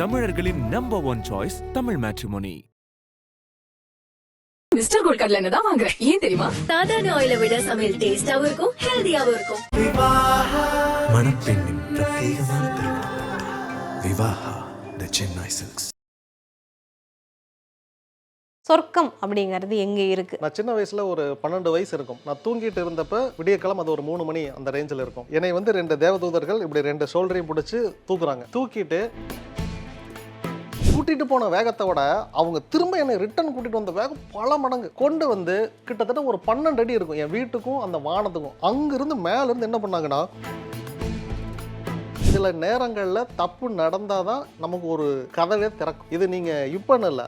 தமிழர்களின் number 1 choice Tamil Matrimony. Mister Gold கடலை எண்ணெய் தான் வாங்குறேன். ஏன் தெரியுமா? சாதாரண ஆயிலை விட சமையல் டேஸ்டாவும் இருக்கும், ஹெல்தியாவும் இருக்கும். மணப்பெண்ணின் பிரத்யேகமான திருமணம் விவாஹா தி சென்னை சில்க்ஸ். சொர்க்கம் அப்படிங்கிறது எங்கே இருக்கு? நான் சின்ன வயசுல ஒரு 12 வயசு இருக்கும். நான் தூங்கிட்டு இருந்தப்ப விடியக்காலம் அது ஒரு 3 மணி அந்த ரேஞ்சில் இருக்கும். என்னை வந்து 2 தேவதூதர்கள் இப்படி 2 ஷோல்டரையும் பிடிச்சி தூக்குறாங்க. தூக்கிட்டு கூட்டிட்டு போன வேகத்தை விட அவங்க திரும்ப என்னை ரிட்டர்ன் கூட்டிட்டு வந்த வேகம் பல மடங்கு கொண்டு வந்து கிட்டத்தட்ட ஒரு 12 அடி இருக்கும் என் வீட்டுக்கும் அந்த வானத்துக்கும். அங்கிருந்து மேல இருந்து என்ன பண்ணாங்கன்னா, சில நேரங்களில் தப்பு நடந்தாதான் நமக்கு ஒரு கதவே திறக்கும். இது நீங்க இப்பன்னு இல்லை,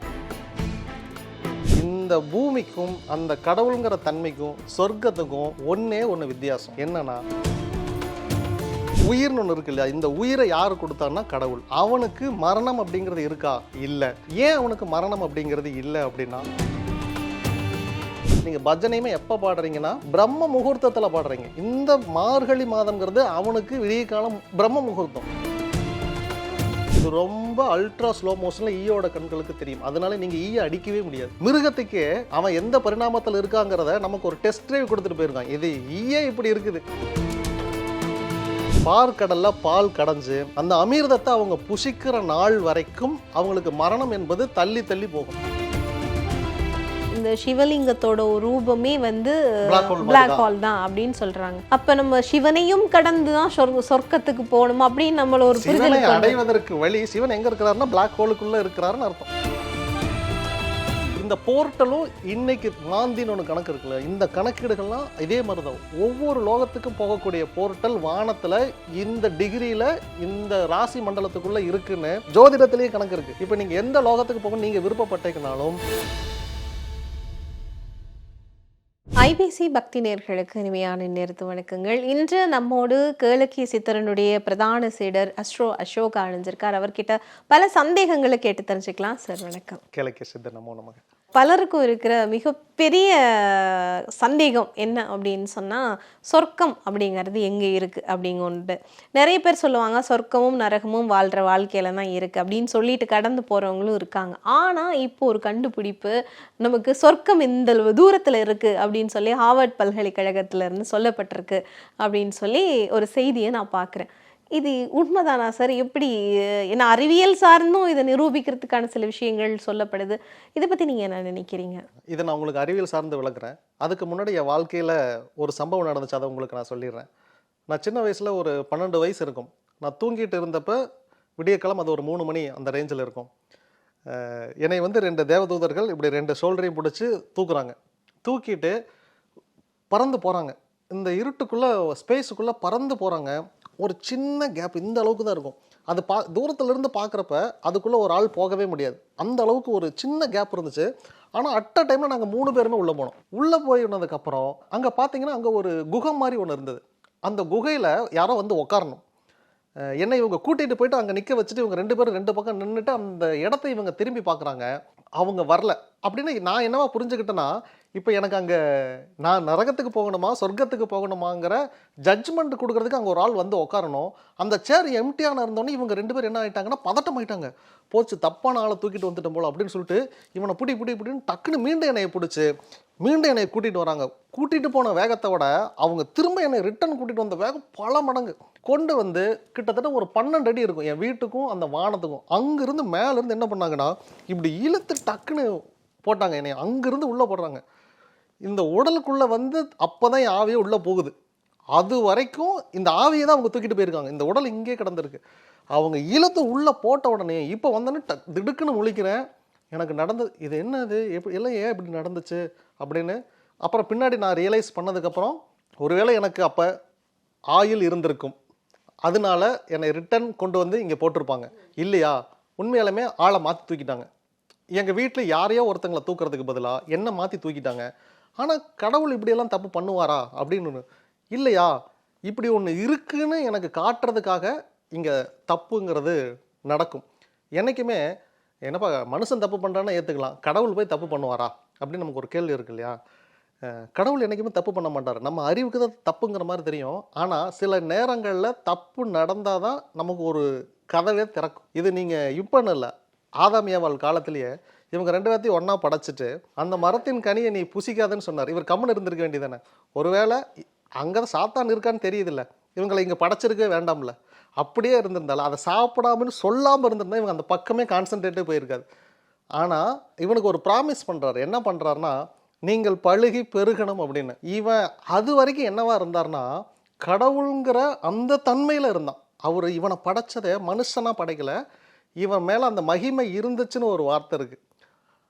இந்த பூமிக்கும் அந்த கடவுளுங்கிற தன்மைக்கும் சொர்க்கத்துக்கும் ஒன்று வித்தியாசம். என்னன்னா, உயிர்னு ஒன்று இருக்கு இல்லையா, இந்த உயிரை யாரு கொடுத்தான்னா கடவுள். அவனுக்கு மரணம் அப்படிங்கிறது இருக்கா? இல்லை. ஏன் அவனுக்கு மரணம் அப்படிங்கிறது இல்லை அப்படின்னா, நீங்க பஜனையுமே எப்போ பாடுறீங்கன்னா பிரம்ம முகூர்த்தத்தில் பாடுறீங்க. இந்த மார்கழி மாதம்ங்கிறது அவனுக்கு விடிய காலம் பிரம்ம முகூர்த்தம். இது ரொம்ப அல்ட்ரா ஸ்லோ மோஷன்ல ஈயோட கண்களுக்கு தெரியும். அதனால நீங்க ஈயை அடிக்கவே முடியாது. மிருகத்துக்கு அவன் எந்த பரிணாமத்தில் இருக்காங்கிறத நமக்கு ஒரு டெஸ்ட் டிரைவ் கொடுத்துட்டு போயிருக்கான். இது ஈயே இப்படி இருக்குது. பார்க்கடல்ல பால் கடைஞ்சு அந்த அமிர்தத்தை அவங்க புசிக்கிற நாள் வரைக்கும் அவங்களுக்கு மரணம் என்பது தள்ளி தள்ளி போகும். இந்த சிவலிங்கத்தோட ரூபமே வந்து பிளாக் ஹோல் தான் அப்படின்னு சொல்றாங்க. அப்ப நம்ம சிவனையும் கடந்து தான் சொர்க்கத்துக்கு போகணும் அப்படின்னு நம்மள ஒரு புரிதல் அடைவதற்கு வழி. சிவன் எங்க இருக்கிறாருன்னா பிளாக் ஹோலுக்குள்ள இருக்கிறாருன்னு அர்த்தம். இந்த போர்ட்டலும் இன்னைக்கு மாந்தின்னு ஒன்று கணக்கு இருக்குல்ல, இந்த கணக்கீடுகள்லாம் இதே மாதிரி தான். ஒவ்வொரு லோகத்துக்கும் போகக்கூடிய போர்ட்டல் வானத்துல இந்த டிகிரியில இந்த ராசி மண்டலத்துக்குள்ள இருக்குன்னு ஜோதிடத்திலேயே கணக்கு இருக்கு. இப்போ நீங்க எந்த லோகத்துக்கு போகணும் நீங்க விருப்பப்பட்டீங்கனாலும். ஐபிசி பக்தி நேயர்களுக்கு இனிமையான நேரத்து வணக்கங்கள். இன்று நம்மோடு கேளக்கிய சித்தரனுடைய பிரதான சீடர் அஸ்ட்ரோ அசோகா அணிஞ்சிருக்கார். அவர்கிட்ட பல சந்தேகங்களை கேட்டு தெரிஞ்சுக்கலாம். சார் வணக்கம். கேளக்கிய சித்தர் நமோ நமக. பலருக்கும் இருக்கிற மிகப்பெரிய சந்தேகம் என்ன அப்படின்னு சொன்னால், சொர்க்கம் அப்படிங்கிறது எங்கே இருக்குது அப்படிங்கொண்டு. நிறைய பேர் சொல்லுவாங்க சொர்க்கமும் நரகமும் வாழ்கிற வாழ்க்கையில தான் இருக்குது அப்படின்னு சொல்லிட்டு கடந்து போகிறவங்களும் இருக்காங்க. ஆனால் இப்போ ஒரு கண்டுபிடிப்பு, நமக்கு சொர்க்கம் இந்த தூரத்தில் இருக்குது அப்படின்னு சொல்லி ஹார்வர்ட் பல்கலைக்கழகத்திலேருந்து சொல்லப்பட்டிருக்கு அப்படின்னு சொல்லி ஒரு செய்தியை நான் பார்க்குறேன். இது உண்மைதானா சார்? எப்படி, ஏன்னா அறிவியல் சார்ந்தும் இதை நிரூபிக்கிறதுக்கான சில விஷயங்கள் சொல்லப்படுது. இதை பற்றி நீங்கள் என்ன நினைக்கிறீங்க? இதை நான் உங்களுக்கு அறிவியல் சார்ந்து விளக்குறேன். அதுக்கு முன்னாடி என் வாழ்க்கையில் ஒரு சம்பவம் நடந்துச்சு, அதை உங்களுக்கு நான் சொல்லிடுறேன். நான் சின்ன வயசில் ஒரு 12 வயசு இருக்கும். நான் தூங்கிட்டு இருந்தப்போ விடியக்காலம் அது ஒரு 3 மணி அந்த ரேஞ்சில் இருக்கும். என்னை வந்து 2 தேவதூதர்கள் இப்படி 2 ஷோல்டரையும் பிடிச்சி தூக்குறாங்க. தூக்கிட்டு பறந்து போகிறாங்க. இந்த இருட்டுக்குள்ளே ஸ்பேஸுக்குள்ளே பறந்து போகிறாங்க. ஒரு சின்ன கேப் இந்த அளவுக்கு தான் இருக்கும். அது தூரத்துலேருந்து பார்க்குறப்ப அதுக்குள்ளே ஒரு ஆள் போகவே முடியாது. அந்த அளவுக்கு ஒரு சின்ன கேப் இருந்துச்சு. ஆனால் அட் அ டைமில் நாங்கள் 3 பேருமே உள்ளே போனோம். உள்ளே போயினதுக்கப்புறம் அங்கே பார்த்தீங்கன்னா அங்கே ஒரு குகை மாதிரி ஒன்று இருந்தது. அந்த குகையில் யாரோ வந்து உட்காரணும். என்னை இவங்க கூட்டிகிட்டு போயிட்டு அங்கே நிற்க வச்சுட்டு இவங்க 2 பேரும் 2 பக்கம் நின்றுட்டு அந்த இடத்த இவங்க திரும்பி பார்க்குறாங்க. அவங்க வரல. அப்படின்னு நான் என்னவா புரிஞ்சுக்கிட்டேன்னா, இப்போ எனக்கு அங்கே நான் நரகத்துக்கு போகணுமா சொர்க்கத்துக்கு போகணுமாங்கிற ஜட்ஜ்மெண்ட் கொடுக்கறதுக்கு அங்கே ஒரு ஆள் வந்து உட்காரணும். அந்த சேர் எம்டியான இருந்தோன்னே இவங்க 2 பேர் என்ன ஆகிட்டாங்கன்னா பதட்டம் ஆகிட்டாங்க. போச்சு, தப்பான ஆளை தூக்கிட்டு வந்துட்டோம் போல அப்படின்னு சொல்லிட்டு இவனை பிடின்னு டக்குன்னு மீண்டும் என்னையை பிடிச்சி மீண்டும் என்னை கூட்டிகிட்டு வராங்க. கூட்டிகிட்டு போன வேகத்தை விட அவங்க திரும்ப என்னை ரிட்டர்ன் கூட்டிகிட்டு வந்த வேகம் பல மடங்கு கொண்டு வந்து கிட்டத்தட்ட ஒரு 12 அடி இருக்கும் என் வீட்டுக்கும் அந்த வானத்துக்கும். அங்கிருந்து மேலேருந்து என்ன பண்ணாங்கன்னா, இப்படி இழுத்து டக்குன்னு போட்டாங்க. என்னை அங்கிருந்து உள்ளே போடுறாங்க. இந்த உடலுக்குள்ளே வந்து அப்போ தான் என் ஆவியே உள்ளே போகுது. அது வரைக்கும் இந்த ஆவியை தான் அவங்க தூக்கிட்டு போயிருக்காங்க. இந்த உடல் இங்கே கிடந்திருக்கு. அவங்க இழுத்து உள்ளே போட்ட உடனே இப்போ வந்தோன்னே திடுக்குன்னு முழிக்கிறேன். எனக்கு நடந்தது இது என்னது, எப்படி எல்லாம் ஏன் இப்படி நடந்துச்சு அப்படின்னு. அப்புறம் பின்னாடி நான் ரியலைஸ் பண்ணதுக்கப்புறம், ஒருவேளை எனக்கு அப்போ ஆயில் இருந்திருக்கும், அதனால என்னை ரிட்டர்ன் கொண்டு வந்து இங்கே போட்டிருப்பாங்க. இல்லையா, உண்மையாலுமே ஆளை மாற்றி தூக்கிட்டாங்க. எங்கள் வீட்டில் யாரையோ ஒருத்தங்களை தூக்குறதுக்கு பதிலாக என்னை மாற்றி தூக்கிட்டாங்க. ஆனால் கடவுள் இப்படியெல்லாம் தப்பு பண்ணுவாரா அப்படின்னு இல்லையா, இப்படி ஒன்று இருக்குன்னு எனக்கு காட்டுறதுக்காக இங்கே தப்புங்கிறது நடக்கும். என்றைக்குமே என்னப்பா மனுஷன் தப்பு பண்ணுறான்னா ஏற்றுக்கலாம், கடவுள் போய் தப்பு பண்ணுவாரா அப்படின்னு நமக்கு ஒரு கேள்வி இருக்கு இல்லையா. கடவுள் என்றைக்குமே தப்பு பண்ண மாட்டார். நம்ம அறிவுக்கு தான் தப்புங்கிற மாதிரி தெரியும். ஆனால் சில நேரங்களில் தப்பு நடந்தால் தான் நமக்கு ஒரு கதவே திறக்கும். இது நீங்கள் இப்போன்னு இல்லை, ஆதாம் ஏவாள் காலத்திலேயே இவங்க 2 பேர்த்தையும் ஒன்றா படைச்சிட்டு அந்த மரத்தின் கனியை நீ புசிக்காதன்னு சொன்னார். இவர் கம்முன்னு இருந்திருக்க வேண்டியதானே. ஒருவேளை அங்கே சாத்தான் இருக்கான்னு தெரியுதில்ல, இவங்களை இங்கே படைச்சிருக்கவே வேண்டாம்ல, அப்படியே இருந்திருந்தாலும் அதை சாப்பிடாமன்னு சொல்லாமல் இருந்திருந்தா இவங்க அந்த பக்கமே கான்சன்ட்ரேட்டே போயிருக்காது. ஆனால் இவனுக்கு ஒரு ப்ராமிஸ் பண்ணுறாரு. என்ன பண்ணுறாருன்னா, நீங்கள் பழுகி பெருகணும் அப்படின்னு. இவன் அது வரைக்கும் என்னவா இருந்தார்னா, கடவுளுங்கிற அந்த தன்மையில் இருந்தான். அவர் இவனை படைச்சதை மனுஷனாக படைக்கலை, இவன் மேலே அந்த மகிமை இருந்துச்சுன்னு ஒரு வார்த்தை இருக்குது.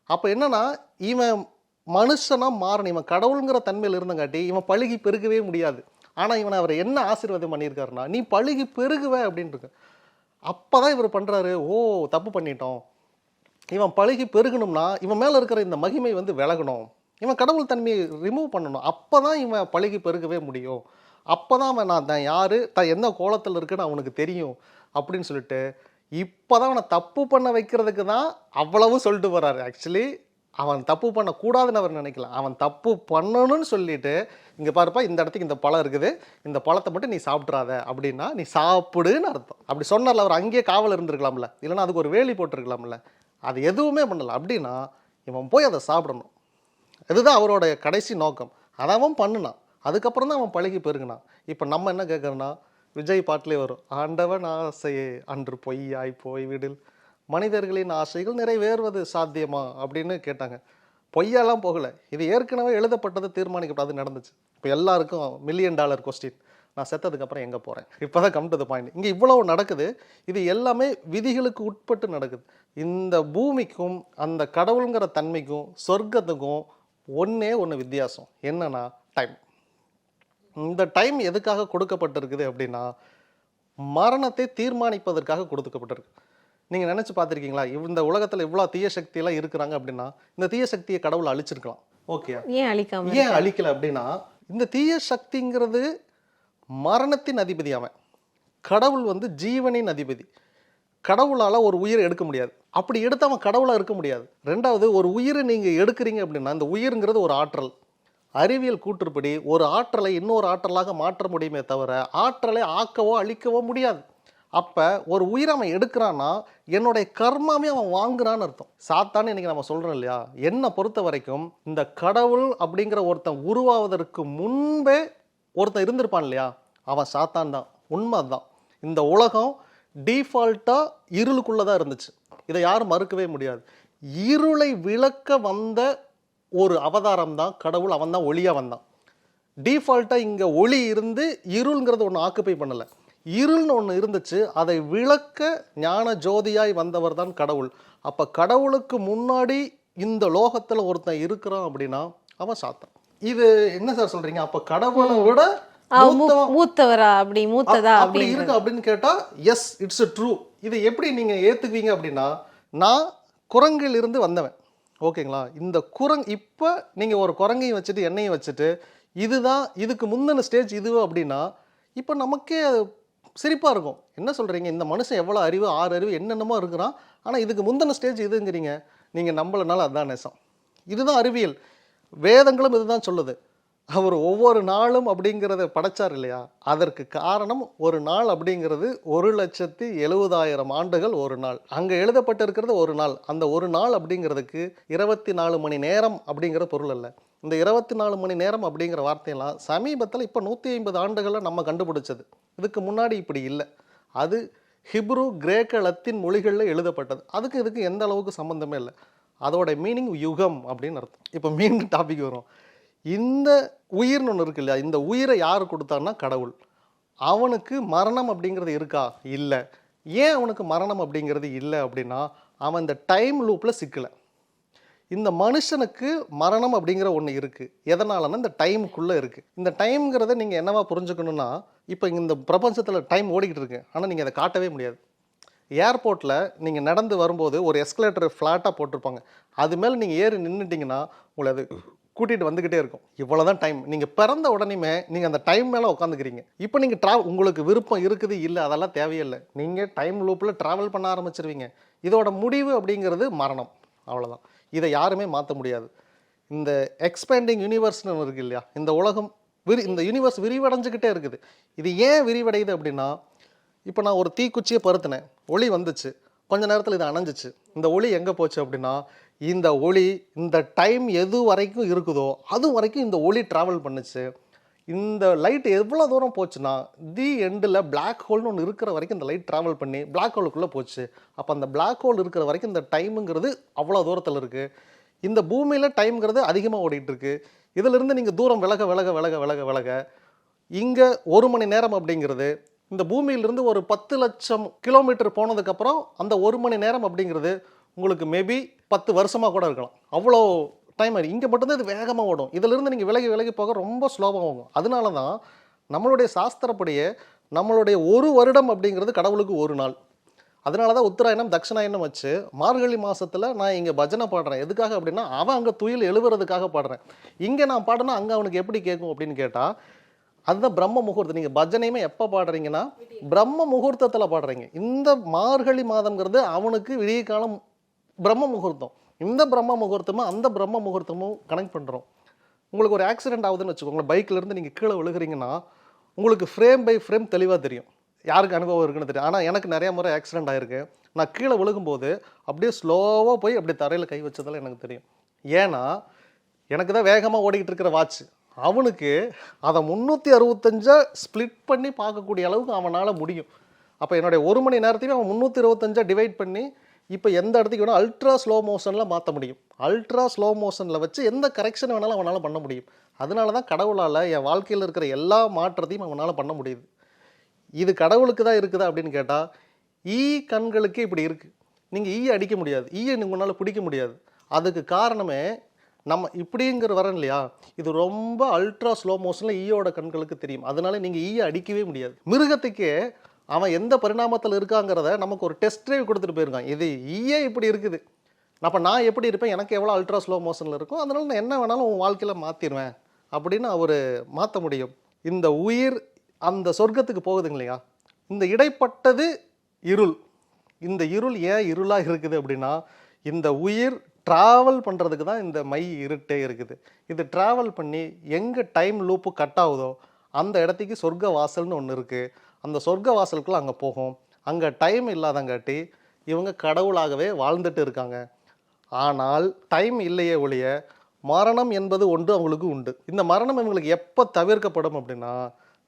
அப்போ என்னன்னா, இவன் மனுஷனாக மாறணும், இவன் கடவுளுங்கிற தன்மையில் இருந்தங்காட்டி இவன் பழுகி பெருகவே முடியாது. ஆனால் இவனை அவர் என்ன ஆசீர்வாதம் பண்ணியிருக்காருன்னா, நீ பழுகி பெருகுவ அப்படின்ட்டு. அப்போ தான் இவர் பண்ணுறாரு, ஓ தப்பு பண்ணிட்டோம், இவன் பழுகி பெருகணும்னா இவன் மேலே இருக்கிற இந்த மகிமை வந்து விலகணும், இவன் கடவுள் தன்மையை ரிமூவ் பண்ணணும். அப்போ தான் இவன் பழுகி பெருகவே முடியும். அப்போ தான் அவன் நான் தான் யார், எந்த கோலத்தில் இருக்குன்னு அவனுக்கு தெரியும் அப்படின்னு சொல்லிட்டு இப்போ தான் அவனை தப்பு பண்ண வைக்கிறதுக்கு தான் அவ்வளவும் சொல்லிட்டு போகிறாரு. ஆக்சுவலி அவன் தப்பு பண்ணக்கூடாதுன்னு அவர் நினைக்கல, அவன் தப்பு பண்ணணும்னு சொல்லிட்டு, இங்கே பாருப்பா இந்த இடத்துக்கு இந்த பழம் இருக்குது, இந்த பழத்தை மட்டும் நீ சாப்பிட்றாத அப்படின்னா நீ சாப்பிடுன்னு அர்த்தம். அப்படி சொன்னார்ல, அவர் அங்கேயே காவல் இருந்திருக்கலாம்ல, இல்லைன்னா அதுக்கு ஒரு வேலி போட்டிருக்கலாம்ல. அது எதுவுமே பண்ணலை. அப்படின்னா இவன் போய் அதை சாப்பிடணும், இதுதான் அவரோட கடைசி நோக்கம். அதை அவன் பண்ணினான், அதுக்கப்புறம் தான் அவன் பழகி பெருகினான். இப்போ நம்ம என்ன கேட்குறோன்னா, விஜய் பாட்டிலே வரும், ஆண்டவன் ஆசையே அன்று பொய்யாய் போய் விடில் மனிதர்களின் ஆசைகள் நிறைவேறுவது சாத்தியமா அப்படின்னு கேட்டாங்க. பொய்யெல்லாம் போகலை, இது ஏற்கனவே எழுதப்பட்டது, தீர்மானிக்கப்பட்டது, நடந்துச்சு. இப்போ எல்லாருக்கும் $1,000,000 கொஸ்டின், நான் செத்ததுக்கப்புறம் எங்கே போகிறேன். இப்போ தான் கம் டு த பாயிண்ட். இங்கே இவ்வளவு நடக்குது, இது எல்லாமே விதிகளுக்கு உட்பட்டு நடக்குது. இந்த பூமிக்கும் அந்த கடவுளுங்கிற தன்மைக்கும் சொர்க்கத்துக்கும் ஒன்று வித்தியாசம் என்னன்னா, டைம். இந்த டைம் எதுக்காக கொடுக்கப்பட்டிருக்குது அப்படின்னா, மரணத்தை தீர்மானிப்பதற்காக கொடுக்கப்பட்டிருக்கு. நீங்கள் நினச்சி பார்த்துருக்கீங்களா, இந்த உலகத்தில் இவ்வளோ தீய சக்தியெல்லாம் இருக்கிறாங்க அப்படின்னா, இந்த தீய சக்தியை கடவுள் அழிச்சிருக்கலாம். ஓகே, ஏன் அழிக்கலை அப்படின்னா, இந்த தீய சக்திங்கிறது மரணத்தின் அதிபதி, அவன் கடவுள் வந்து ஜீவனின் அதிபதி. கடவுளால் ஒரு உயிரை எடுக்க முடியாது, அப்படி எடுத்து அவன் கடவுளாக இருக்க முடியாது. ரெண்டாவது, ஒரு உயிரை நீங்கள் எடுக்கிறீங்க அப்படின்னா, இந்த உயிர்ங்கிறது ஒரு ஆற்றல். அறிவியல் கூற்றுப்படி ஒரு ஆற்றலை இன்னொரு ஆற்றலாக மாற்ற முடியுமே தவிர ஆற்றலை ஆக்கவோ அழிக்கவோ முடியாது. அப்போ ஒரு உயிரை அவன் எடுக்கிறான்னா என்னுடைய கர்மாவே அவன் வாங்குறான்னு அர்த்தம். சாத்தான்னு இன்றைக்கி நம்ம சொல்கிறோம் இல்லையா, என்னை பொறுத்த வரைக்கும் இந்த கடவுள் அப்படிங்கிற ஒருத்தன் உருவாவதற்கு முன்பே ஒருத்தன் இருந்திருப்பான் இல்லையா, அவன் சாத்தான் தான். உண்மை தான். இந்த உலகம் டீஃபால்ட்டாக இருளுக்குள்ளே தான் இருந்துச்சு, இதை யாரும் மறுக்கவே முடியாது. இருளை விளக்க வந்த ஒரு அவதாரம் தான் கடவுள், அவன் தான் ஒளியாக வந்தான். டீஃபால்ட்டாக இங்கே ஒளி இருந்து இருள்ங்கிறது ஒன்று ஆக்குப்பை பண்ணலை, இருள்னு ஒன்று இருந்துச்சு, அதை விளக்க ஞான ஜோதியாய் வந்தவர் தான் கடவுள். அப்போ கடவுளுக்கு முன்னாடி இந்த லோகத்தில் ஒருத்தன் இருக்கிறான் அப்படின்னா அவன் சாத்தான். இது என்ன சார் சொல்கிறீங்க, அப்போ கடவுளை விட மூத்தவரா அப்படி மூத்ததா அப்படி இருக்கு அப்படின்னு கேட்டால் எஸ், இட்ஸ் ட்ரூ. இதை எப்படி நீங்கள் ஏற்றுக்குவீங்க அப்படின்னா, நான் குரங்கில் இருந்து வந்தவன், ஓகேங்களா. இந்த இப்போ நீங்கள் ஒரு குரங்கையும் வச்சுட்டு எண்ணெயும் வச்சுட்டு இதுதான் இதுக்கு முந்தின ஸ்டேஜ் இது அப்படின்னா, இப்போ நமக்கே சிரிப்பாக இருக்கும். என்ன சொல்கிறீங்க, இந்த மனுஷன் எவ்வளோ அறிவு, 6 அறிவு என்னென்னமோ இருக்கிறான், ஆனால் இதுக்கு முந்தின ஸ்டேஜ் இதுங்கிறீங்க. நீங்கள் நம்பலைனால அதுதான் நேசம். இதுதான் அறிவியல், வேதங்களும் இதுதான் சொல்லுது. அவர் ஒவ்வொரு நாளும் அப்படிங்கிறத படைச்சார் இல்லையா, அதற்கு காரணம் ஒரு நாள் அப்படிங்கிறது 1,70,000 ஆண்டுகள் ஒரு நாள். அங்கே எழுதப்பட்டிருக்கிறது ஒரு நாள். அந்த ஒரு நாள் அப்படிங்கிறதுக்கு 24 மணி நேரம் அப்படிங்கிற பொருள் அல்ல. இந்த 24 மணி நேரம் அப்படிங்கிற வார்த்தையெல்லாம் சமீபத்தில் இப்போ 150 ஆண்டுகளில் நம்ம கண்டுபிடிச்சது. இதுக்கு முன்னாடி இப்படி இல்லை. அது ஹிப்ரு, கிரேக்க, லத்தீன் மொழிகளில் எழுதப்பட்டது. அதுக்கு இதுக்கு எந்த அளவுக்கு சம்மந்தமே இல்லை. அதோட மீனிங் யுகம் அப்படின்னு அர்த்தம். இப்போ மீண்டும் டாபிக் வரும். இந்த உயிர்னு ஒன்று இருக்கு இல்லையா, இந்த உயிரை யார் கொடுத்தான்னா கடவுள். அவனுக்கு மரணம் அப்படிங்கிறது இருக்கா? இல்லை. ஏன் அவனுக்கு மரணம் அப்படிங்கிறது இல்லை அப்படின்னா, அவன் இந்த டைம் லூப்பில் சிக்கலை. இந்த மனுஷனுக்கு மரணம் அப்படிங்கிற ஒன்று இருக்குது. எதனாலன்னா இந்த டைமுக்குள்ளே இருக்குது. இந்த டைம்ங்கிறத நீங்கள் என்னவா புரிஞ்சுக்கணுன்னா, இப்போ இந்த பிரபஞ்சத்தில் டைம் ஓடிக்கிட்டு இருக்கு, ஆனால் நீங்கள் அதை காட்டவே முடியாது. ஏர்போர்ட்டில் நீங்கள் நடந்து வரும்போது ஒரு எஸ்கலேட்டர் ஃப்ளாட்டாக போட்டிருப்பாங்க, அது மேலே நீங்கள் ஏறி நின்றுட்டிங்கன்னா உங்களை அது கூட்டிகிட்டு வந்துக்கிட்டே இருக்கும். இவ்வளோ தான் டைம். நீங்கள் பிறந்த உடனேயுமே நீங்கள் அந்த டைம் மேலே உட்காந்துக்கிறீங்க. இப்போ நீங்கள் உங்களுக்கு விருப்பம் இருக்குது இல்லை, அதெல்லாம் தேவையில்லை. நீங்கள் டைம் லூப்பில் ட்ராவல் பண்ண ஆரம்பிச்சிருவீங்க. இதோட முடிவு அப்படிங்கிறது மரணம், அவ்வளோதான். இதை யாருமே மாற்ற முடியாது. இந்த எக்ஸ்பேண்டிங் யூனிவர்ஸ்னு ஒன்று இருக்குது இல்லையா, இந்த உலகம் இந்த யூனிவர்ஸ் விரிவடைஞ்சிக்கிட்டே இருக்குது. இது ஏன் விரிவடையுது அப்படின்னா, இப்போ நான் ஒரு தீக்குச்சியை பருத்தினேன், ஒளி வந்துச்சு, கொஞ்ச நேரத்தில் இது அணைஞ்சிச்சு. இந்த ஒளி எங்கே போச்சு அப்படின்னா, இந்த ஒளி இந்த டைம் எது வரைக்கும் இருக்குதோ அது வரைக்கும் இந்த ஒளி ட்ராவல் பண்ணுச்சு. இந்த லைட் எவ்வளோ தூரம் போச்சுன்னா, தி எண்டில் பிளாக் ஹோல்னு ஒன்று இருக்கிற வரைக்கும் இந்த லைட் ட்ராவல் பண்ணி பிளாக் ஹோலுக்குள்ளே போச்சு. அப்போ அந்த பிளாக் ஹோல் இருக்கிற வரைக்கும் இந்த டைமுங்கிறது அவ்வளோ தூரத்தில் இருக்குது. இந்த பூமியில் டைம்ங்கிறது அதிகமாக ஓடிட்டுருக்கு. இதிலிருந்து நீங்கள் தூரம் விலக விலக விலக விலக விலக இங்கே 1 மணி நேரம் அப்படிங்கிறது இந்த பூமியிலிருந்து ஒரு 10 லட்சம் கிலோமீட்டர் போனதுக்கப்புறம் அந்த 1 மணி நேரம் அப்படிங்கிறது உங்களுக்கு மேபி 10 வருஷமாக கூட இருக்கலாம். அவ்வளோ டைம் இங்கே மட்டும்தான் இது வேகமாக ஓடும். இதிலிருந்து நீங்கள் விலகி விலகி போக ரொம்ப ஸ்லோவாக ஆகும். அதனால தான் நம்மளுடைய சாஸ்திரப்படியே நம்மளுடைய 1 வருடம் அப்படிங்கிறது கடவுளுக்கு 1 நாள். அதனால தான் உத்தராயணம் தட்சிணாயணம் வச்சு மார்கழி மாதத்தில் நான் இங்கே பஜனை பாடுறேன். எதுக்காக அப்படின்னா, அவன் அங்கே துயில் எழுவுறதுக்காக பாடுறேன். இங்கே நான் பாடினா அங்கே அவனுக்கு எப்படி கேட்கும் அப்படின்னு கேட்டால், அதுதான் பிரம்ம முகூர்த்தம். நீங்கள் பஜனையுமே எப்போ பாடுறீங்கன்னா பிரம்ம முகூர்த்தத்தில் பாடுறீங்க. இந்த மார்கழி மாதங்கிறது அவனுக்கு விடிய காலம் பிரம்ம முகூர்த்தம். இந்த பிரம்ம முகூர்த்தமும் அந்த பிரம்ம முகூர்த்தமும் கனெக்ட் பண்ணுறோம். உங்களுக்கு ஒரு ஆக்சிடென்ட் ஆகுதுன்னு வச்சுக்கோங்களேன், பைக்கிலேருந்து நீங்கள் கீழே விழுகிறீங்கன்னா உங்களுக்கு ஃப்ரேம் பை ஃப்ரேம் தெளிவாக தெரியும். யாருக்கு அனுபவம் இருக்குன்னு தெரியும். ஆனால் எனக்கு நிறைய முறை ஆக்சிடென்ட் ஆகிருக்கு. நான் கீழே விழுகும்போது அப்படியே ஸ்லோவாக போய் அப்படியே தரையில் கை வச்சதால் எனக்கு தெரியும். ஏன்னா எனக்கு தான் வேகமாக ஓடிக்கிட்டு இருக்கிற வாட்ச், அவனுக்கு அதை 365 ஸ்ப்ளிட் பண்ணி பார்க்கக்கூடிய அளவுக்கு அவனால் முடியும். அப்போ என்னுடைய 1 மணி நேரத்தையும் அவன் 325 டிவைட் பண்ணி இப்போ எந்த இடத்துக்கு வேணால் அல்ட்ரா ஸ்லோ மோஷனில் மாற்ற முடியும். அல்ட்ரா ஸ்லோ மோஷனில் வச்சு எந்த கரெக்ஷன் வேணாலும் அவனால் பண்ண முடியும். அதனால தான் கடவுளால் என் வாழ்க்கையில் இருக்கிற எல்லா மாற்றத்தையும் அவனால் பண்ண முடியுது. இது கடவுளுக்கு தான் இருக்குதா அப்படின்னு கேட்டால், ஈ கண்களுக்கு இப்படி இருக்குது. நீங்கள் ஈயை அடிக்க முடியாது, ஈயை உங்களால் பிடிக்க முடியாது. அதுக்கு காரணமே நம்ம இப்படிங்கிற வரேன் இல்லையா, இது ரொம்ப அல்ட்ரா ஸ்லோ மோஷனில் ஈயோட கண்களுக்கு தெரியும். அதனால நீங்கள் ஈயை அடிக்கவே முடியாது. மிருகத்துக்கே அவன் எந்த பரிணாமத்தில் இருக்காங்கிறத நமக்கு ஒரு டெஸ்ட் ட்ரைவ் கொடுத்துட்டு போயிருக்கான். இது ஈயே இப்படி இருக்குது, அப்போ நான் எப்படி இருப்பேன், எனக்கு எவ்வளோ அல்ட்ரா ஸ்லோ மோஷனில் இருக்கும், அதனால் நான் என்ன வேணாலும் உன் வாழ்க்கையில் மாற்றிடுவேன் அப்படின்னு அவர் மாற்ற முடியும். இந்த உயிர் அந்த சொர்க்கத்துக்கு போகுதுங்க இல்லையா, இந்த இடைப்பட்டது இருள். இந்த இருள் ஏன் இருளாக இருக்குது அப்படின்னா, இந்த உயிர் ட்ராவல் பண்ணுறதுக்கு தான் இந்த மை இருட்டே இருக்குது. இது ட்ராவல் பண்ணி எங்கே டைம் லூப்பு கட் ஆகுதோ அந்த இடத்துக்கு சொர்க்க வாசல்னு ஒன்று இருக்குது. அந்த சொர்க்க வாசலுக்குள்ள அங்கே போகும். அங்கே டைம் இல்லாதங்காட்டி இவங்க கடவுளாகவே வாழ்ந்துட்டு இருக்காங்க. ஆனால் டைம் இல்லையே ஒழிய மரணம் என்பது ஒன்று அவங்களுக்கு உண்டு. இந்த மரணம் இவங்களுக்கு எப்போ தவிர்க்கப்படும் அப்படின்னா,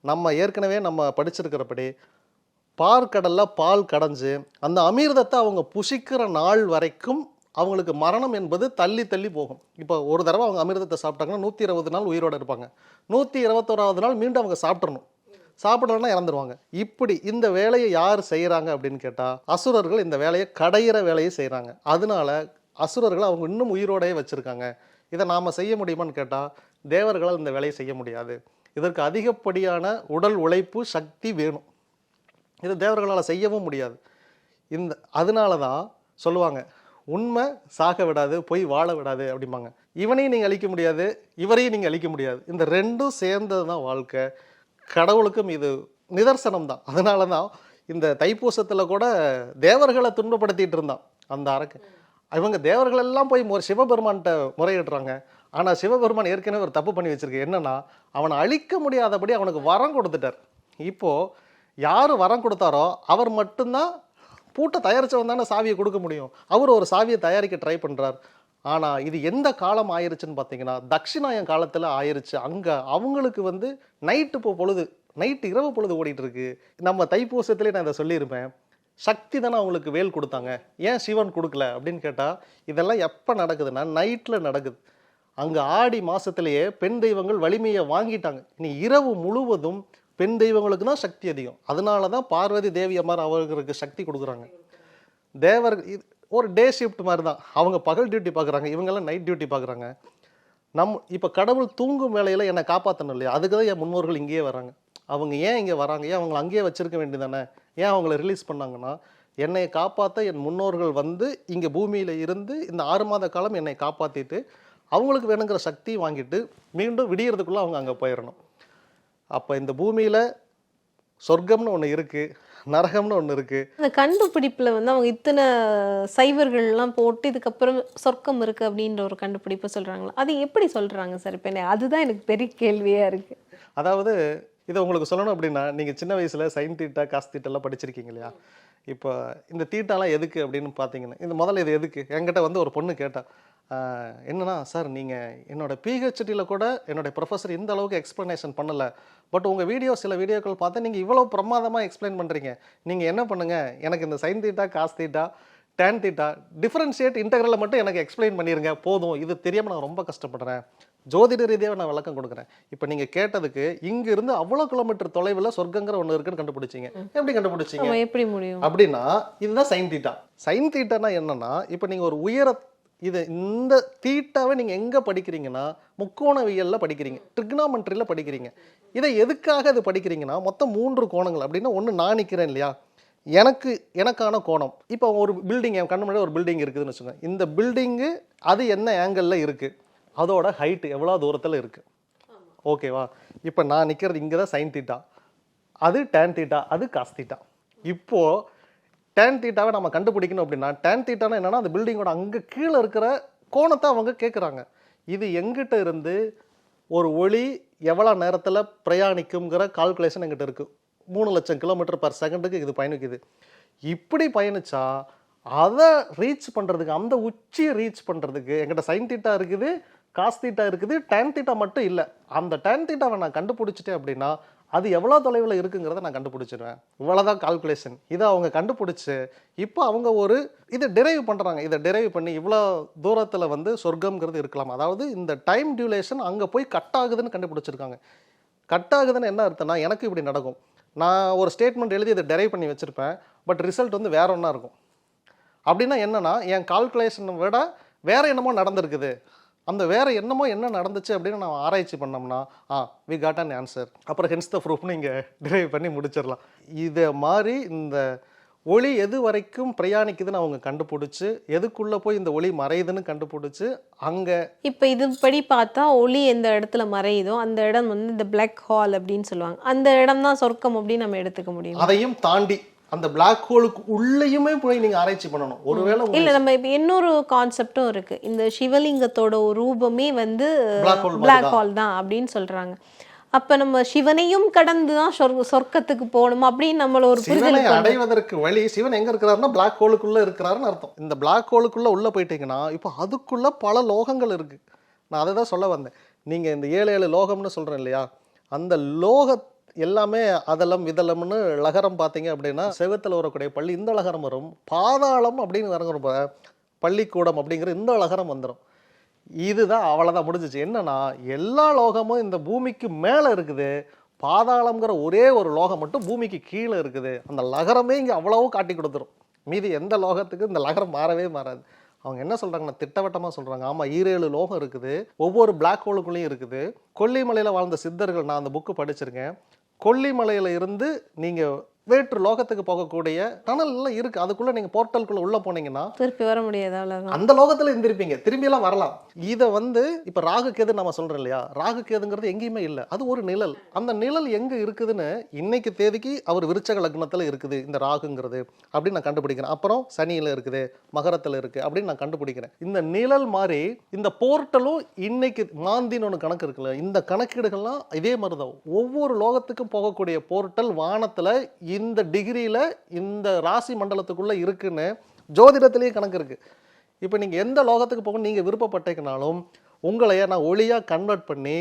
நம்ம ஏற்கனவே நம்ம படிச்சிருக்கிறபடி பார்க்கடலில் பால் கடைஞ்சு அந்த அமிர்தத்தை அவங்க புசிக்கிற நாள் வரைக்கும் அவங்களுக்கு மரணம் என்பது தள்ளி தள்ளி போகும். இப்போ ஒரு தடவை அவங்க அமிர்தத்தை சாப்பிட்டாங்கன்னா 120 நாள் உயிரோடு இருப்பாங்க. 121வது நாள் மீண்டும் அவங்க சாப்பிட்றணும். சாப்பிடலன்னா இறந்துருவாங்க. இப்படி இந்த வேலையை யார் செய்கிறாங்க அப்படின்னு கேட்டால், அசுரர்கள் இந்த வேலையை கடையிற வேலையை செய்கிறாங்க. அதனால அசுரர்களை அவங்க இன்னும் உயிரோடையே வச்சுருக்காங்க. இதை நாம் செய்ய முடியுமான்னு கேட்டால், தேவர்களால் இந்த வேலையை செய்ய முடியாது. இதற்கு அதிகப்படியான உடல் உழைப்பு சக்தி வேணும். இது தேவர்களால் செய்யவும் முடியாது. அதனால தான் சொல்லுவாங்க, உண்மை சாக விடாது, பொய் வாழ விடாது அப்படிம்பாங்க. இவனையும் நீங்கள் அழிக்க முடியாது, இவரையும் நீங்கள் அழிக்க முடியாது. இந்த ரெண்டும் சேர்ந்தது தான் வாழ்க்கை. கடவுளுக்கும் இது நிதர்சனம் தான். அதனால தான் இந்த தைப்பூசத்தில் கூட தேவர்களை துன்பப்படுத்திட்டு இருந்தான் அந்த அரக்கு. இவங்க தேவர்களெல்லாம் போய் சிவபெருமான்கிட்ட முறையிடுறாங்க. ஆனால் சிவபெருமான் ஏற்கனவே ஒரு தப்பு பண்ணி வச்சிருக்கு. என்னன்னா, அவனை அழிக்க முடியாதபடி அவனுக்கு வரம் கொடுத்துட்டார். இப்போது யார் வரம் கொடுத்தாரோ அவர் மட்டும்தான் பூட்டை தயாரித்தவன் தானே சாவியை கொடுக்க முடியும். அவர் ஒரு சாவியை தயாரிக்க ட்ரை பண்ணுறார். ஆனால் இது எந்த காலம் ஆயிருச்சுன்னு பார்த்தீங்கன்னா, தட்சிணாயன் காலத்தில் ஆயிருச்சு. அங்கே அவங்களுக்கு நைட்டு இரவு பொழுது ஓடிட்டு இருக்கு. நம்ம தைப்பூசத்துலேயே நான் இதை சொல்லியிருப்பேன். சக்தி தானே அவங்களுக்கு வேல் கொடுத்தாங்க, ஏன் சிவன் கொடுக்கல அப்படின்னு கேட்டால், இதெல்லாம் எப்போ நடக்குதுன்னா நைட்டில் நடக்குது. அங்கே ஆடி மாதத்துலேயே பெண் தெய்வங்கள் வலிமையை வாங்கிட்டாங்க. இனி இரவு முழுவதும் பெண் தெய்வங்களுக்கு தான் சக்தி அதிகம். அதனால தான் பார்வதி தேவி அம்மார் அவர்களுக்கு சக்தி கொடுக்குறாங்க. தேவர்கள் ஒரு டே ஷிஃப்ட் மாதிரி தான். அவங்க பகல் டியூட்டி பார்க்குறாங்க, இவங்கெல்லாம் நைட் டியூட்டி பார்க்குறாங்க. இப்போ கடவுள் தூங்கும் வேலையில் என்னை காப்பாற்றணும் இல்லையா, அதுக்கு தான் என் முன்னோர்கள் இங்கேயே வராங்க. அவங்க ஏன் இங்கே வராங்க, ஏன் அவங்களை அங்கேயே வச்சிருக்க வேண்டியதானே, ஏன் அவங்கள ரிலீஸ் பண்ணாங்கன்னா, என்னை காப்பாற்ற என் முன்னோர்கள் வந்து இங்கே பூமியில் இருந்து இந்த 6 மாத காலம் என்னை காப்பாற்றிட்டு அவங்களுக்கு வேணுங்கிற சக்தி வாங்கிட்டு மீண்டும் விடியறதுக்குள்ளே அவங்க அங்கே போயிடணும். அப்போ இந்த பூமியில் சொர்க்கம்னு ஒன்று இருக்குது, நரகம்னு ஒன்று இருக்குது. அந்த கண்டுபிடிப்பில் வந்து அவங்க இத்தனை சைவர்கள்லாம் போட்டு இதுக்கப்புறம் சொர்க்கம் இருக்குது அப்படின்ற ஒரு கண்டுபிடிப்பு சொல்கிறாங்களா, அது எப்படி சொல்கிறாங்க சார்? இப்போ அதுதான் எனக்கு பெரிய கேள்வியாக இருக்குது. அதாவது இதை உங்களுக்கு சொல்லணும் அப்படின்னா, நீங்கள் சின்ன வயசில் சைன் தீட்டா காஸ் தீட்டெல்லாம் படிச்சிருக்கீங்க இல்லையா? இப்போ இந்த தீட்டாலாம் எதுக்கு அப்படின்னு பார்த்தீங்கன்னா, இந்த முதல்ல இது எதுக்கு என்கிட்ட வந்து ஒரு பொண்ணு கேட்டா, என்னன்னா சார் நீங்கள் என்னோட பிஹெச்டியில் கூட என்னோட ப்ரொஃபஸர் இந்த அளவுக்கு எக்ஸ்ப்ளனேஷன் பண்ணலை, பட் உங்கள் சில வீடியோக்கள் பார்த்தா நீங்கள் இவ்வளோ பிரமாதமாக எக்ஸ்பிளைன் பண்ணுறீங்க, நீங்கள் என்ன பண்ணுங்கள், எனக்கு இந்த sine theta cos theta tan theta differentiate இன்டெக்ரலை மட்டும் எனக்கு எக்ஸ்பிளைன் பண்ணிடுங்க போதும், இது தெரியாமல் நான் ரொம்ப கஷ்டப்படுறேன், ஜோதிட ரீதியாக நான் விளக்கம் கொடுக்குறேன். இப்போ நீங்கள் கேட்டதுக்கு இங்கிருந்து அவ்வளோ கிலோமீட்டர் தொலைவில் சொர்க்கங்கிற ஒன்று இருக்குன்னு கண்டுபிடிச்சிங்க. எப்படி கண்டுபிடிச்சிங்க? எப்படி முடியும் அப்படின்னா இதுதான் சைன் தீட்டா. சைன் தீட்டானா என்னன்னா, இப்போ நீங்கள் ஒரு இது இந்த தீட்டாவை நீங்கள் எங்கே படிக்கிறீங்கன்னா முக்கோணவியலில் படிக்கிறீங்க, ட்ரிக்னாமெண்ட்ரியில் படிக்கிறீங்க. இதை எதுக்காக இது படிக்கிறீங்கன்னா, மொத்தம் 3 கோணங்கள் அப்படின்னா, ஒன்று நான் நிற்கிறேன் இல்லையா, எனக்கான கோணம். இப்போ ஒரு பில்டிங் என் கண்ணு முன்னாடி ஒரு பில்டிங் இருக்குதுன்னு வச்சுக்கோங்க. இந்த பில்டிங்கு அது என்ன ஆங்கிளில் இருக்குது, அதோட ஹைட்டு எவ்வளோ தூரத்தில் இருக்குது, ஓகேவா? இப்போ நான் நிற்கிறது இங்கே தான் சைன் தீட்டா, அது டேன் தீட்டா, அது காஸ் தீட்டா. இப்போது டேன் தீட்டாவை நம்ம கண்டுபிடிக்கணும் அப்படின்னா, டேன் தீட்டானா என்னன்னா, அந்த பில்டிங்கோட அங்கே கீழே இருக்கிற கோணத்தை அவங்க கேட்குறாங்க. இது எங்கிட்ட இருந்து ஒரு ஒளி எவ்வளோ நேரத்தில் பிரயாணிக்குங்கிற கால்குலேஷன் எங்கிட்ட இருக்குது. 3 லட்சம் கிலோமீட்டர் பர் செகண்டுக்கு இது பயணிக்குது. இப்படி பயணிச்சா அதை ரீச் பண்ணுறதுக்கு, அந்த உச்சியை ரீச் பண்ணுறதுக்கு எங்கிட்ட சைன் தீட்டா இருக்குது, காஸ் தீட்டா இருக்குது, டேன் தீட்டா மட்டும் இல்லை. அந்த டேன் தீட்டாவை நான் கண்டுபிடிச்சிட்டேன் அப்படின்னா அது எவ்வளோ தொலைவில் இருக்குங்கிறத நான் கண்டுபிடிச்சிடுவேன். இவ்வளோதான் கால்குலேஷன். இதை அவங்க கண்டுபிடிச்சி இப்போ அவங்க இதை டெரைவ் பண்ணுறாங்க. இதை டெரைவ் பண்ணி இவ்வளோ தூரத்தில் வந்து சொர்க்கம்ங்கிறது இருக்கலாம், அதாவது இந்த டைம் டியூரேஷன் அங்கே போய் கட் ஆகுதுன்னு கண்டுபிடிச்சிருக்காங்க. கட் ஆகுதுன்னு என்ன அர்த்தம்னா, எனக்கு இப்படி நடக்கும், நான் ஒரு ஸ்டேட்மெண்ட் எழுதி இதை டெரைவ் பண்ணி வச்சுருப்பேன், பட் ரிசல்ட் வந்து வேற ஒன்றா இருக்கும். அப்படின்னா என்னென்னா, என் கால்குலேஷனை விட வேறு என்னமோ நடந்திருக்குது. அந்த வேறு என்ன நடந்துச்சு அப்படின்னு நம்ம ஆராய்ச்சி பண்ணோம்னா வி காட் அன் ஆன்சர், அப்புறம் ஹென்ஸ் த ப்ரூஃப்னு இங்கே டிரைவ் பண்ணி முடிச்சிடலாம். இதை மாதிரி இந்த ஒளி எது வரைக்கும் பிரயாணிக்குதுன்னு அவங்க கண்டுபிடிச்சி, எதுக்குள்ளே போய் இந்த ஒளி மறையுதுன்னு கண்டுபிடிச்சி அங்கே இப்போ இதுபடி பார்த்தா ஒளி எந்த இடத்துல மறையுதோ அந்த இடம் வந்து இந்த பிளாக் ஹால் அப்படின்னு சொல்லுவாங்க. அந்த இடம் தான் சொர்க்கம் அப்படின்னு நம்ம எடுத்துக்க முடியும். அதையும் தாண்டி அந்த பிளாக் ஹோலுக்கு உள்ளேயுமே போய் நீங்க ஆராய்ச்சி பண்ணணும். ஒருவேளை இல்ல, நம்ம இப்ப இன்னொரு கான்செப்டும் இருக்கு. இந்த சிவலிங்கத்தோட ரூபமே வந்து பிளாக் ஹால் தான் அப்படின்னு சொல்றாங்க. அப்ப நம்ம சிவனையும் கடந்து தான் சொர்க்கத்துக்கு போகணும் அப்படின்னு நம்மள ஒரு புரிதல் அடைவதற்கு வழி. சிவன் எங்க இருக்கிறாருன்னா பிளாக் ஹோலுக்குள்ள இருக்கிறாருன்னு அர்த்தம். இந்த பிளாக் ஹோலுக்குள்ள உள்ள போயிட்டீங்கன்னா இப்போ அதுக்குள்ள பல லோகங்கள் இருக்கு. நான் அதை தான் சொல்ல வந்தேன். நீங்க இந்த 7 லோகம்னு சொல்றேன் இல்லையா, அந்த லோக எல்லாமே அதலம் இதலம்னு லகரம் பார்த்தீங்க அப்படின்னா, செவத்தில் வரக்கூடிய பள்ளி இந்த லகரம் வரும், பாதாளம் அப்படின்னு வரங்கிறப்ப பள்ளிக்கூடம் அப்படிங்கிற இந்த லகரம் வந்துடும். இதுதான் அவ்வளோதான் முடிஞ்சிச்சு. என்னன்னா எல்லா லோகமும் இந்த பூமிக்கு மேலே இருக்குது, பாதாளம்ங்கிற ஒரே ஒரு லோகம் மட்டும் பூமிக்கு கீழே இருக்குது. அந்த லகரமே இங்கே அவ்வளவோ காட்டி கொடுத்துரும். மீதி எந்த லோகத்துக்கு இந்த லகரம் மாறவே மாறாது. அவங்க என்ன சொல்கிறாங்கன்னா, திட்டவட்டமாக சொல்கிறாங்க, ஆமாம் 7 லோகம் இருக்குது, ஒவ்வொரு பிளாக் ஹோலுக்குள்ளேயும் இருக்குது. கொல்லிமலையில் வாழ்ந்த சித்தர்கள், நான் அந்த புக்கு படிச்சிருக்கேன், கொல்லிமலையில் இருந்து நீங்கள் வேற்று லோகத்துக்கு போகக்கூடிய டனல் எல்லாம் இருக்கு. அதுக்குள்ள நீங்க போர்ட்டலுக்குள்ள உள்ள போனீங்கன்னா திருப்பி வர முடியாது. அந்த லோகத்துல இருந்திருப்பீங்க, திரும்பி எல்லாம் வரலாம். இதை வந்து இப்ப ராகு கேது நம்ம சொல்றோம் இல்லையா, ராகு கேதுங்கிறது எங்கேயுமே இல்லை, அது ஒரு நிழல். அந்த நிழல் எங்க இருக்குதுன்னு இன்னைக்கு தேதிக்கு அவர் விருச்சக லக்னத்துல இருக்குது இந்த ராகுங்கிறது அப்படின்னு நான் கண்டுபிடிக்கிறேன். அப்புறம் சனியில இருக்குது, மகரத்துல இருக்கு அப்படின்னு நான் கண்டுபிடிக்கிறேன். இந்த நிழல் மாதிரி இந்த போர்ட்டலும் இன்னைக்கு மாந்தின்னு ஒன்று கணக்கு இருக்குல்ல, இந்த கணக்கீடுகள்லாம் இதே மாதிரிதான். ஒவ்வொரு லோகத்துக்கும் போகக்கூடிய போர்ட்டல் வானத்துல இந்த டிகிரியில் இந்த ராசி மண்டலத்துக்குள்ளே இருக்குன்னு ஜோதிடத்திலேயே கணக்கு இருக்குது. இப்போ நீங்கள் எந்த லோகத்துக்கு போகணும் நீங்கள் விருப்பப்பட்டீங்கனாலும் உங்களைய நான் ஒளியாக கன்வெர்ட் பண்ணி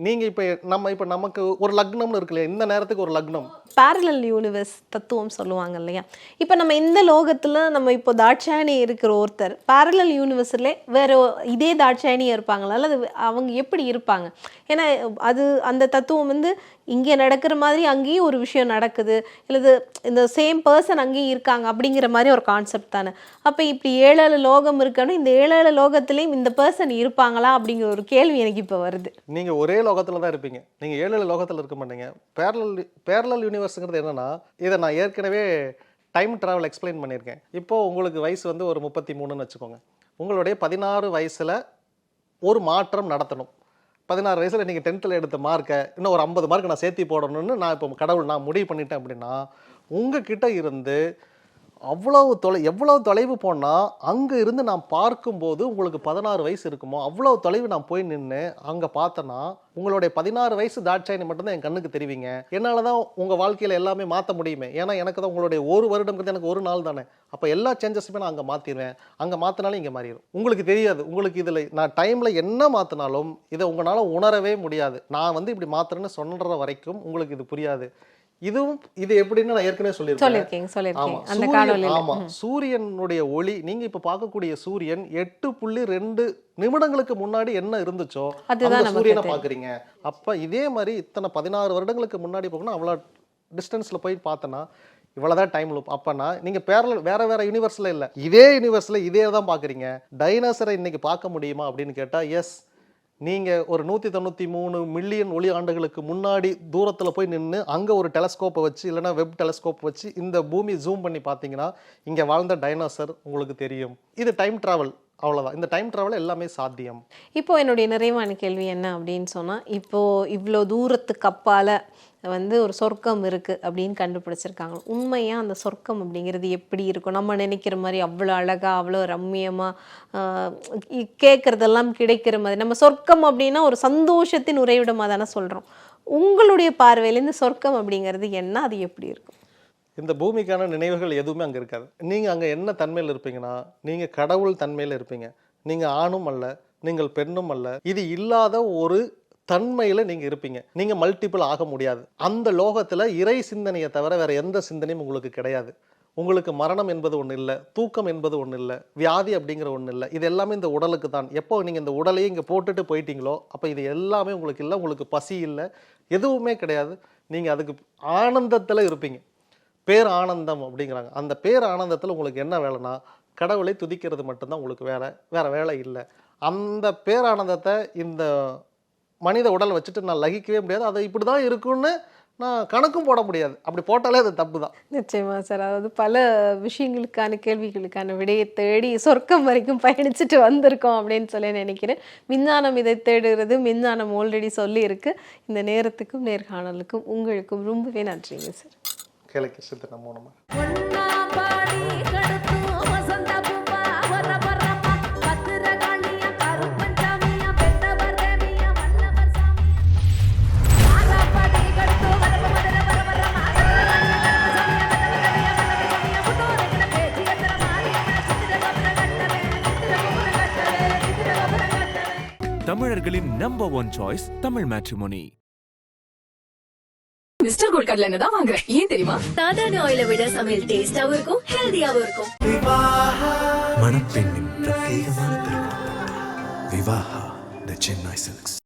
நீங்கள் இப்போ நமக்கு ஒரு லக்னம்னு இருக்கு இல்லையா, இந்த நேரத்துக்கு ஒரு லக்னம் பேரலல் யூனிவர்ஸ் தத்துவம் சொல்லுவாங்க இல்லையா. இப்போ நம்ம இந்த லோகத்தில் நம்ம இப்போ தாட்சாயணி இருக்கிற ஒருத்தர் பேரலல் யூனிவர்ஸில் வேற இதே தாட்சாயணியாக இருப்பாங்களா, அல்லது அவங்க எப்படி இருப்பாங்க? ஏன்னா அது அந்த தத்துவம் வந்து இங்கே நடக்கிற மாதிரி அங்கேயும் ஒரு விஷயம் நடக்குது, இல்லது இந்த சேம் பர்சன் அங்கேயும் இருக்காங்க அப்படிங்கிற மாதிரி ஒரு கான்செப்ட் தானே. அப்போ இப்படி 7 லோகம் இருக்கணும், இந்த 7 லோகத்துலேயும் இந்த பர்சன் இருப்பாங்களா அப்படிங்கிற ஒரு கேள்வி எனக்கு இப்போ வருது. நீங்கள் ஒரே லோகத்தில் தான் இருப்பீங்க, நீங்கள் 7 லோகத்தில் இருக்க மாட்டீங்க. பேரலல் யூனிவர்ஸுங்கிறது என்னன்னா, இதை நான் ஏற்கனவே டைம் ட்ராவல் எக்ஸ்பிளைன் பண்ணியிருக்கேன். இப்போது உங்களுக்கு வயசு வந்து ஒரு 33ன்னு வச்சுக்கோங்க. உங்களுடைய 16 வயசில் ஒரு மாற்றம் நடத்தணும். 16 வயசில் நீங்கள் 10th எடுத்த மார்க்கை இன்னும் ஒரு 50 மார்க் நான் சேர்த்தி போடணும்னு நான் இப்போ நான் முடிவு பண்ணிட்டேன் அப்படின்னா, உங்ககிட்ட இருந்து எவ்வளவு தொலைவு போனால் அங்கே இருந்து நான் பார்க்கும்போது உங்களுக்கு 16 வயசு இருக்குமோ அவ்வளோ தொலைவு நான் போய் நின்று அங்கே பார்த்தேன்னா உங்களுடைய 16 வயசு தாட்சாயினி மட்டும்தான் என் கண்ணுக்கு தெரிவிங்க. என்னால் தான் உங்கள் வாழ்க்கையில் எல்லாமே மாற்ற முடியுமே. ஏன்னா எனக்கு தான் உங்களுடைய ஒரு வருடம்ங்கிறது எனக்கு ஒரு நாள் தானே. அப்போ எல்லா சேஞ்சஸுமே நான் அங்கே மாற்றிடுவேன். அங்கே மாற்றினாலும் இங்கே மாறிடும். உங்களுக்கு தெரியாது. உங்களுக்கு இதில் நான் டைமில் என்ன மாற்றினாலும் இதை உங்களால் உணரவே முடியாது. நான் இப்படி மாற்றுறேன்னு சொல்கிற வரைக்கும் உங்களுக்கு இது புரியாது. இது எப்படின்னு நான் ஏற்கனவே சொல்லியிருக்கேன். ஆமா, சூரியனுடைய ஒளி நீங்க இப்ப பார்க்கக்கூடிய சூரியன் 8.2 நிமிடங்களுக்கு முன்னாடி என்ன இருந்துச்சோ அந்த சூரியனை பாக்குறீங்க. அப்ப இதே மாதிரி இத்தனை 16 வருடங்களுக்கு முன்னாடி போகணும் அவ்வளவு டிஸ்டன்ஸ்ல போய் பார்த்தனா இவ்வளவுதான் டைம் லூப். அப்பனா நீங்க வேற யூனிவர்ஸ்ல இல்ல, இதே யூனிவர்ஸ்ல இதே தான் பாக்குறீங்க. டைனோசரை இன்னைக்கு பார்க்க முடியுமா அப்படின்னு கேட்டா எஸ். நீங்கள் ஒரு 193 மில்லியன் ஒளி ஆண்டுகளுக்கு முன்னாடி தூரத்தில் போய் நின்று அங்கே ஒரு டெலஸ்கோப்பை வச்சு இல்லைனா வெப் டெலஸ்கோப் வச்சு இந்த பூமி ஜூம் பண்ணி பார்த்தீங்கன்னா இங்கே வாழ்ந்த டைனோசர் உங்களுக்கு தெரியும். இது டைம் ட்ராவல், அவ்வளோதான். இந்த டைம் ட்ராவல் எல்லாமே சாத்தியம். இப்போ என்னுடைய நிறைவான கேள்வி என்ன அப்படின்னு சொன்னால், இப்போது இவ்வளோ தூரத்துக்கு அப்பால் ஒரு சொர்க்கம் இருக்குது அப்படின்னு கண்டுபிடிச்சிருக்காங்க. உண்மையாக அந்த சொர்க்கம் அப்படிங்கிறது எப்படி இருக்கும்? நம்ம நினைக்கிற மாதிரி அவ்வளோ அழகாக அவ்வளோ ரம்மியமாக கேட்குறதெல்லாம் கிடைக்கிற மாதிரி நம்ம சொர்க்கம் அப்படின்னா ஒரு சந்தோஷத்தின் உறைவிடமாக தானே சொல்கிறோம். உங்களுடைய பார்வையில் இந்த சொர்க்கம் அப்படிங்கிறது என்ன, அது எப்படி இருக்கும்? இந்த பூமிக்கான நினைவுகள் எதுவுமே அங்கே இருக்காது. நீங்கள் அங்கே என்ன தன்மையில் இருப்பீங்கன்னா நீங்கள் கடவுள் தன்மையில் இருப்பீங்க. நீங்கள் ஆணும் அல்ல, நீங்கள் பெண்ணும் அல்ல. இது இல்லாத ஒரு தன்மையில் நீங்கள் இருப்பீங்க. நீங்கள் மல்டிபிள் ஆக முடியாது. அந்த லோகத்தில் இறை சிந்தனையை தவிர வேறு எந்த சிந்தனையும் உங்களுக்கு கிடையாது. உங்களுக்கு மரணம் என்பது ஒன்று இல்லை, தூக்கம் என்பது ஒன்று இல்லை, வியாதி அப்படிங்கிற ஒன்று இல்லை. இது எல்லாமே இந்த உடலுக்கு தான். எப்போ நீங்கள் இந்த உடலையே இங்கே போட்டுட்டு போயிட்டீங்களோ அப்போ இது எல்லாமே உங்களுக்கு இல்லை. உங்களுக்கு பசி இல்லை, எதுவுமே கிடையாது. நீங்கள் அதுக்கு ஆனந்தத்தில் இருப்பீங்க. பேர் ஆனந்தம் அப்படிங்கிறாங்க. அந்த பேர் ஆனந்தத்தில் உங்களுக்கு என்ன வேலைன்னா கடவுளை துதிக்கிறது மட்டும்தான் உங்களுக்கு வேற வேலை இல்லை. அந்த பேரானந்தத்தை இந்த மனித உடலை வச்சுட்டு நான் லகிக்கவே முடியாது. அதை இப்படி தான் இருக்குன்னு நான் கணக்கும் போட முடியாது. அப்படி போட்டாலே அது தப்பு தான். நிச்சயமா சார். அதாவது பல விஷயங்களுக்கான கேள்விகளுக்கான விடையை தேடி சொர்க்கம் வரைக்கும் பயணிச்சுட்டு வந்திருக்கோம் அப்படின்னு சொல்லி நினைக்கிறேன். விஞ்ஞானம் இதை தேடுகிறது, விஞ்ஞானம் ஆல்ரெடி சொல்லி இருக்கு. இந்த நேரத்துக்கும் நேர்காணலுக்கும் உங்களுக்கும் ரொம்பவே நன்றிங்க சார். கேளுக்கு சித்த நம்ம தமிழர்களின் number 1 choice Tamil Matrimony. Mister Gold கடலை எண்ணெய் தான் வாங்குறேன். ஏன் தெரியுமா? சாதாரண ஆயிலை விட சமையல் டேஸ்டாவும் இருக்கும், ஹெல்தியாவும் இருக்கும். மணப்பெண்ணின் பிரத்யேகமான திருமணம் விவாஹா தி சென்னை சில்க்ஸ்.